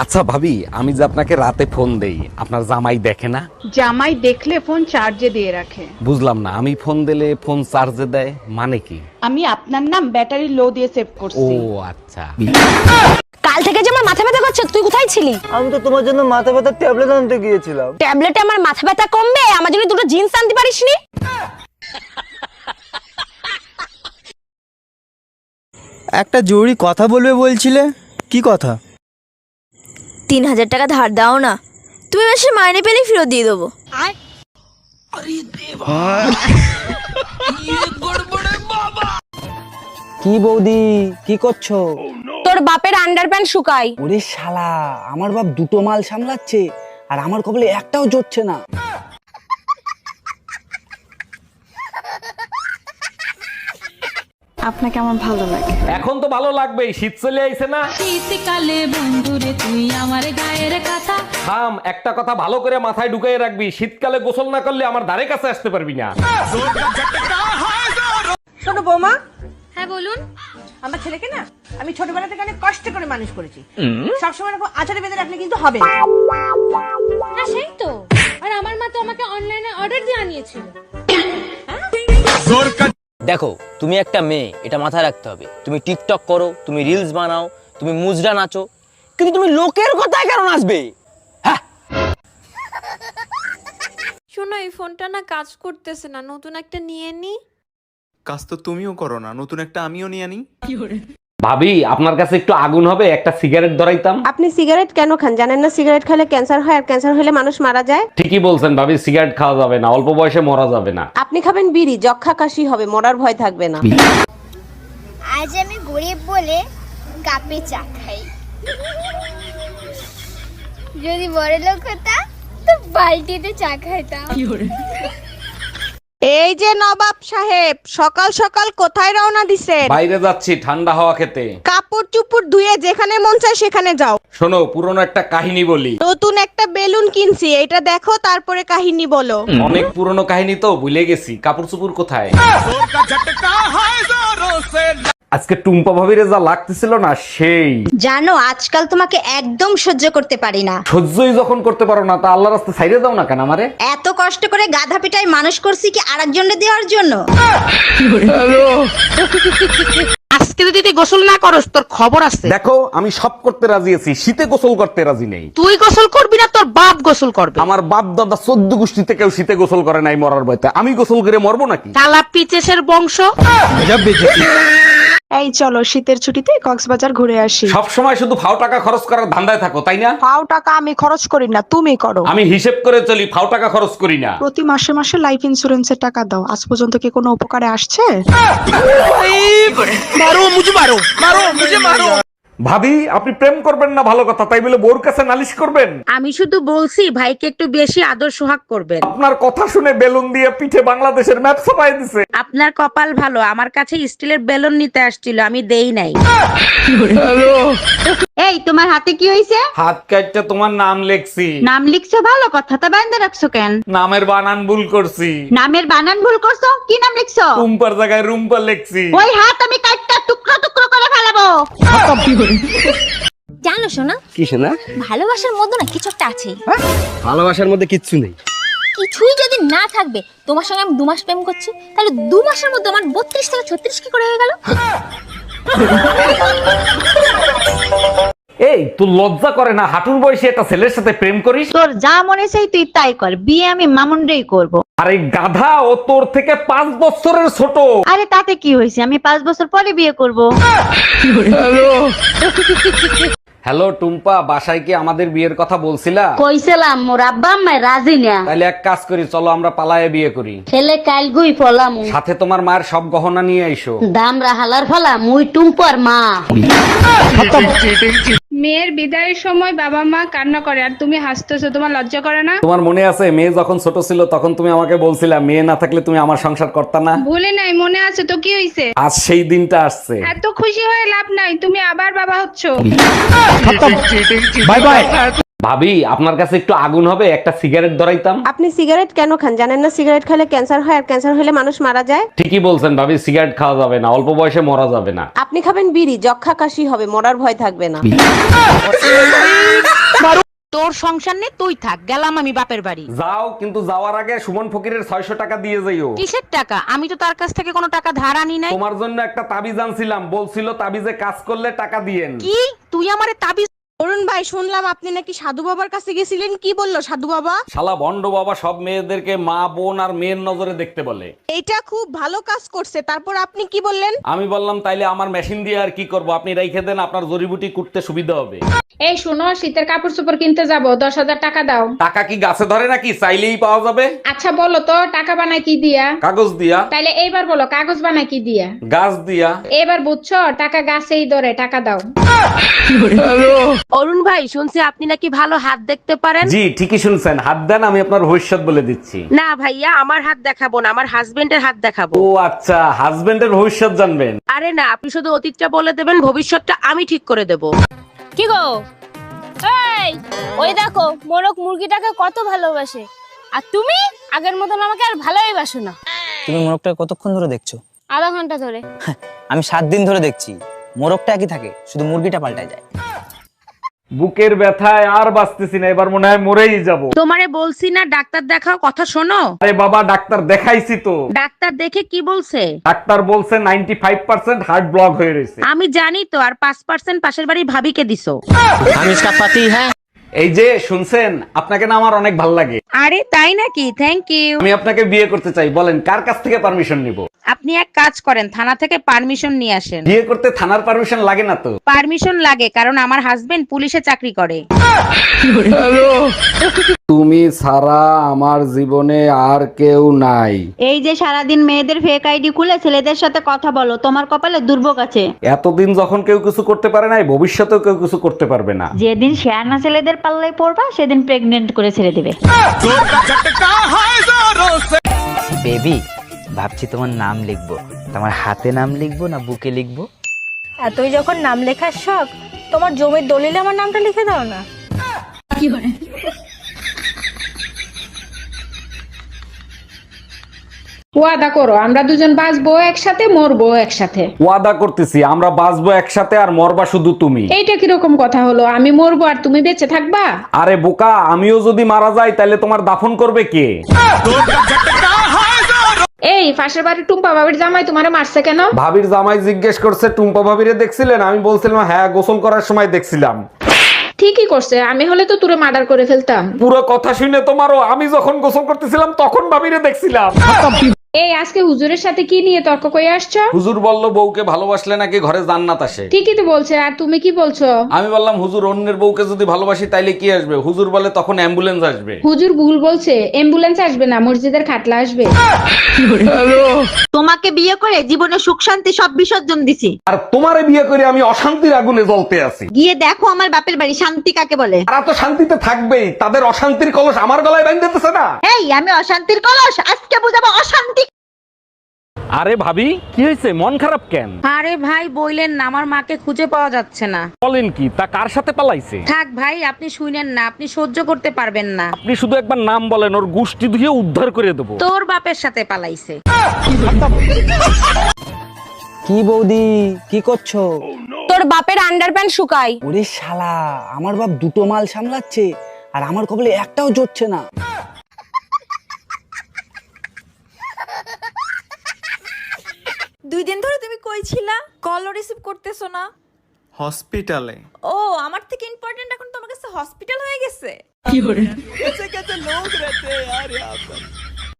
আচ্ছা ভাবি, আমি যে আপনাকে রাতে ফোন দেই, আপনার জামাই দেখে না? জামাই দেখলে ফোন চার্জে দিয়ে রাখে। বুঝলাম না, আমি ফোন দিলে ফোন চার্জে দেয় মানে কি? আমি আপনার নাম ব্যাটারি লো দিয়ে সেভ ও করছি। আচ্ছা। কাল থেকে যে আমার মাথা ব্যথা করছে, তুই কোথায় ছিলি? আমি তো তোমার জন্য মাথা ব্যথার ট্যাবলেট আনতে গিয়েছিলাম। ট্যাবলেটে আমার মাথা ব্যথা কমবে? আমার জন্য দুটো জিন্স আনতে পারিসনি? একটা জরুরি কথা বলবে বলছিলে, কি কথা? 3000 টাকা ধার দাও না, তুমি মাসে মাইনে পেলে ফেরত দিয়ে দেবো। কি বৌদি, কি করছো? তোর বাপের আন্ডারপ্যান্ট শুকাই। ওরে শালা, আমার বাপ দুটো মাল সামলাচ্ছে আর আমার কপালে একটাও জুটছে না। আপনাকে আমার ভালো লাগে। এখন তো ভালো লাগবেই, শীত চলে আইছে না? শীতকালে বন্ধুরে তুই আমার গায়ের কথা। থাম, একটা কথা ভালো করে মাথায় ঢুকাই রাখবি, শীতকালে গোসল না করলে আমার ধারে কাছে আসতে পারবি না। শোনো বৌমা, হ্যাঁ বলুন। আমার ছেলেকে না আমি ছোটবেলা থেকে অনেক কষ্ট করে মানুষ করেছি। সবসময় এরকম আচারে বেঁধে রাখলে কিন্তু হবে না। হ্যাঁ সেই তো, আর আমার মা তো আমাকে অনলাইনে অর্ডার দিয়ে আনিয়েছিল। দেখো, তুমি একটা মেয়ে, এটা মাথায় রাখতে হবে। তুমি টিকটক করো, তুমি রিলস বানাও, তুমি মুজরা নাচো, কিন্তু তুমি লোকের কথায় কেন নাচবে? হ্যাঁ, শোনো, এই ফোনটা না কাজ করতেছে না, নতুন একটা নিয়ে নি। কাজ তো তুমিও করো না, নতুন একটা আমিও নিয়ে আনি। ভাবি, আপনার কাছে একটু আগুন হবে? একটা সিগারেট ধরাইতাম। আপনি সিগারেট কেন খান জানেন না? সিগারেট খেলে ক্যান্সার হয়, আর ক্যান্সার হলে মানুষ মারা যায়। ঠিকই বলছেন ভাবি, সিগারেট খাওয়া যাবে না, অল্প বয়সে মরা যাবে না। আপনি খাবেন বিড়ি, যক্ষা কাশি হবে, মরার ভয় থাকবে না। আজ আমি গরিব বলে কাপে চা খাই, যদি বড় লোক হতাম তো বালতিতে চা খাইতাম। এই যে নবাব সাহেব, সকাল সকাল কোথায় রওনা দিছেন? বাইরে যাচ্ছি ঠান্ডা হাওয়া খেতে। কাপড় চুপড় ধুয়ে যেখানে মন চায় সেখানে যাও। শোনো, পুরনো একটা কাহিনী বলি। নতুন একটা বেলুন কিনছি, এটা দেখো তারপরে কাহিনী বলো। অনেক পুরনো কাহিনী তো ভুলে গেছি, কাপড় চুপুর কোথায়? আজকে টুম্পা ভাবির যা লাগতেছিল না, সেই। জানো, আজকাল তোমাকে একদম সহ্য করতে পারি না। সহ্যই যখন করতে পারো না, তা আল্লাহ রাস্তা ছাইড়ে দাও না কেন আমারে? এত কষ্ট করে গাধা পিটাই মানুষ করছি কি আরেকজনকে দেওয়ার জন্য? আজকে যদি তুই গোসল না করস তোর খবর আছে। দেখো, আমি সব করতে রাজি আছি, শীতে গোসল করতে রাজি নেই। তুই গোসল করবি না, তোর বাপ গোসল করবে। আমার বাপ দাদা 14 গোষ্ঠীতে কেউ শীতে গোসল করে নাই মরার ভয়তে, আমি গোসল করে মরবো নাকি? কালা পিচেসের বংশ। এই চলো শীতের ছুটিতে কক্সবাজার ঘুরে আসি। সব সময় শুধু ফাও টাকা খরচ করার ধান্দায় থাকো, তাই না? পাও টাকা আমি খরচ করি না, তুমি করো। আমি হিসেব করে চলি, ফাও টাকা খরচ করি না। প্রতি মাসে মাসে লাইফ ইন্সুরেন্সের টাকা দাও, আজ পর্যন্ত কি কোনো উপকারে আসছে? ভাবি, আপনি প্রেম করবেন না ভালো কথা, তাই বলে বোর কাছে নালিশ করবেন? আমি শুধু বলছি ভাইকে একটু বেশি আদর সোহাগ করবেন। আপনার কথা শুনে বেলুন দিয়ে পিঠে বাংলাদেশের ম্যাপ ছাপাই দিছে। আপনার কপাল ভালো, আমার কাছে স্টিলের বেলুন নিতে আসছিল, আমি দেই নাই। এই তোমার হাতে কি হইছে? হাত কাটটা তোমার নাম লেখছি। নাম লিখছো, ভালো কথা, তা বাইন্দা রাখছো কেন? নামের বানান ভুল করছি। নামের বানান ভুল করছো? কি নাম লিখছো? রুম্পার জায়গায় রুম্পা লেখছি। ওই হাত আমি কাটটা টুকরো টুকরো করে ফেলাবো। জানো শোনা, কি শোনা? ভালোবাসার মধ্যে না কিছু একটা আছে। ভালোবাসার মধ্যে কিচ্ছু নেই। কিছুই যদি না থাকবে, তোমার সঙ্গে আমি 2 মাস প্রেম করছি, তাহলে 2 মাসের মধ্যে আমার 32 থেকে 36 কি করে হয়ে গেল? এই, তুই লজ্জা করে না হাঁটুর বয়সে একটা ছেলের সাথে প্রেম করিস? তোর যা মনে চাই তুই তাই কর, বিয়ে আমি মামুনরেই করব। আরে গাধা, ও তোর থেকে 5 বছরের ছোট। আরে তাতে কি হয়েছে, আমি 5 বছর পরে বিয়ে করব। হ্যালো টুম্পা, বাসায় কি আমাদের বিয়ের কথা বলছিলা? কইছিলাম, মোর আব্বা আম্মা রাজি না। তাহলে এক কাজ করি, চলো আমরা পালায়ে বিয়ে করি। ছেলে কাল গুই ফলাম, সাথে তোমার মায়ের সব গহনা নিয়ে আইসো। দাম রাহালার ফলা, মুই টুম্পর মা। মেয়ের বিদায়ের সময় বাবা মা কান্না করে আর তুমি হাসতেছো, তোমার লজ্জা করে না? তোমার মনে আছে, মেয়ে যখন ছোট ছিল তখন তুমি আমাকে বলছিলা মেয়ে না থাকলে তুমি আমার সংসার করতা না? ভুলে নাই, মনে আছে তো। কি হইছে? আজ সেই দিনটা আসছে। এত খুশি হয়ে লাভ নাই, তুমি আবার বাবা হচ্ছো। Bye bye. ভাবি, আপনার কাছে একটু আগুন হবে? একটা সিগারেট ধরাইতাম। আপনি সিগারেট কেন খান জানেন না? সিগারেট খেলে ক্যান্সার হয়, আর ক্যান্সার হলে মানুষ মারা যায়। ঠিকই বলছেন ভাবি, সিগারেট খাওয়া যাবে না, অল্প বয়সে মরা যাবে না। আপনি খাবেন বিড়ি, যক্ষা কাশি হবে, মরার ভয় থাকবে না। তোর সংসার নে তুই থাক, গেলাম আমি বাপের বাড়ি। যাও, কিন্তু যাওয়ার আগে সুমন ফকিরের 600 টাকা দিয়ে যাইও। কিসের টাকা? আমি তো তার কাছ থেকে কোনো টাকা ধার আনি নাই। তোমার জন্য একটা তাবিজ আনছিলাম, বলছিল তাবিজে কাজ করলে টাকা দিয়েন। কি তুই আমারে তাবিজ? অরুণ ভাই, শুনলাম আপনি নাকি সাধু বাবার কাছে গেছিলেন, কি বললো সাধু বাবা? শালা ভন্ড বাবা সব মেয়েদেরকে মা বোন আর মেয়ের নজরে দেখতে বলে। এটা খুব ভালো কাজ করছে, তারপর আপনি কি বললেন? আমি বললাম তাইলে আমার মেশিন দিয়ে আর কি করব, আপনি রাইখে দেন, আপনার জড়িবুটি কুটতে সুবিধা হবে। এই শোনো, শীতের কাপড় চোপড় কিনতে যাব, 10,000 টাকা দাও। টাকা কি গাছে ধরে নাকি, চাইলেই পাওয়া যাবে? আচ্ছা বলো তো, টাকা বানায় কি দিয়া? কাগজ দিয়া। তাইলে এইবার বলো, কাগজ বানায় কি দিয়া? গাছ দিয়া। এবার বুঝছো, টাকা গাছেই ধরে, টাকা দাও। অরুণ ভাই, শুনছি আপনি নাকি ভালো হাত দেখতে পারেন। জি ঠিকই শুনছেন, হাত দেন, আমি আপনার ভবিষ্যৎ বলে দিচ্ছি। না ভাইয়া, আমার হাত দেখাবো না, আমার হাজবেন্ডের হাত দেখাবো। ও আচ্ছা, হাজবেন্ডের ভবিষ্যৎ জানবেন? আরে না, আপনি শুধু অতীতটা বলে দেবেন, ভবিষ্যৎটা আমি ঠিক করে দেব। কি গো, এই ওই দেখো মোরক মুরগিটাকে কত ভালোবাসে, আর তুমি আগের মতন আমাকে আর ভালোই বাসো না। তুমি মোরগটা কতক্ষণ ধরে দেখছো? আধা ঘন্টা ধরে। আমি 7 দিন ধরে দেখছি, মোরগটা একই থাকে, শুধু মুরগিটা পাল্টায় যায়। বুকের ব্যথায় আর বাঁচতেছি না, এবার মনে হয় মরেই যাব। তোমারে বলছি না ডাক্তার দেখাও, কথা শোনো। আরে বাবা, ডাক্তার দেখাইছি তো। ডাক্তার দেখে কি বলছে? ডাক্তার বলছে 95% হার্ট ব্লক হয়ে রয়েছে। আমি জানি তো, আর 5% পাশের বাড়ি ভাবিকে দিছো। আমি इसका पति है। এই যে শুনছেন, আপনাকে না আমার অনেক ভালো লাগে। আরে তাই নাকি? Thank you. আমি আপনাকে বিয়ে করতে চাই, বলেন কার কাছ থেকে পারমিশন নিব? আপনি এক কাজ করেন, থানা থেকে পারমিশন নিয়ে আসেন। বিয়ে করতে থানার পারমিশন লাগে না তো? পারমিশন লাগে, কারণ আমার হাজবেন্ড পুলিশে চাকরি করে। তুমি ছাড়া আমার জীবনে আর কেউ নাই। এই যে সারাদিন মেয়েদের ফেক আইডি খুলে ছেলেদের সাথে কথা বলো, তোমার কপালে দুর্ভোগ আছে। এতদিন যখন কেউ কিছু করতে পারে নাই, ভবিষ্যতেও কেউ কিছু করতে পারবে না। যেদিন শেয়ানা ছেলেদের পাল্লায় পড়বা, সেদিন প্রেগনেন্ট করে ছেড়ে দিবে। বেবি, ভাবছি তোমার নাম লিখবো, তোমার হাতে নাম লিখবো না বুকে লিখবো? তুই যখন নাম লেখার শখ, তোমার জমির দলিলে আমার নামটা লিখে দাও না। ওয়াদা করো, আমরা দুজন বাঁচবো একসাথে, মরবো একসাথে। ওয়াদা করতেছি, আমরা বাঁচবো একসাথে, আর মরবা শুধু তুমি। এইটা কিরকম কথা হলো? আমি মরবো আর তুমি বেঁচে থাকবা? আরে বোকা, আমিও যদি মারা যাই তাহলে তোমার দাফন করবে কে? এই পাশের বাড়ির টুম্পা বাবির জামাই তোমারে মারছে কেন? ভাবির জামাই জিজ্ঞেস করছে টুম্পা ভাবিরে দেখছিলেন? আমি বলছিলাম হ্যাঁ, গোসল করার সময় দেখছিলাম। ঠিকই করছে, আমি হলে তো তুরে মার্ডার করে ফেলতাম। পুরো কথা শুনে তোমারও, আমি যখন গোসল করতেছিলাম তখন ভাবিরে দেখছিলাম। এই আজকে হুজুরের সাথে কি নিয়ে তর্ক করে আসছো? হুজুর বলল বউকে ভালোবাসলে নাকি ঘরে জান্নাত আসে। ঠিকই তো বলছে, আর তুমি কি বলছো? আমি বললাম হুজুর, অন্যের বউকে যদি ভালোবাসি তাইলে কি আসবে? হুজুর বলে তখন অ্যাম্বুলেন্স আসবে। হুজুর ভুল বলছে, অ্যাম্বুলেন্স আসবে না, মসজিদের খাটলা আসবে। তোমাকে বিয়ে করে জীবনে সুখ শান্তি সব বিসর্জন দিছি, আর তোমারে বিয়ে করে আমি অশান্তির আগুনে জ্বলতে আছি। গিয়ে দেখো আমার বাপের বাড়ি শান্তি কাকে বলে। তারা তো শান্তিতে থাকবেই, তাদের অশান্তির কলস আমার গলায় বাঁধতেছে না। এই আমি অশান্তির কলস, আজকে বুঝাবো অশান্তি। আরে ভাবি, কি হয়েছে, মন খারাপ কেন? আরে ভাই বইলেন না, আমার মাকে খুঁজে পাওয়া যাচ্ছে না। বলেন কি, তা কার সাথে পালাইছে? থাক ভাই, আপনি শুনেন না, আপনি সহ্য করতে পারবেন না। আপনি শুধু একবার নাম বলেন, ওর গুষ্টি ধুয়ে উদ্ধার করে দেবো। তোর বাপের সাথে পালাইছে। কি বৌদি, কি করছো? তোর বাপের আন্ডারপ্যান্ট শুকাই। ওরে শালা, আমার বাপ দুটো মাল সামলাচ্ছে আর আমার কপালে একটাও জুটছে না। 2 দিন ধরে তুমি কই ছিলা? কলও রিসিভ করতেছো না। হসপিটালে। ও, আমার থেকে ইম্পর্টেন্ট এখন তোমার কাছে হসপিটাল হয়ে গেছে।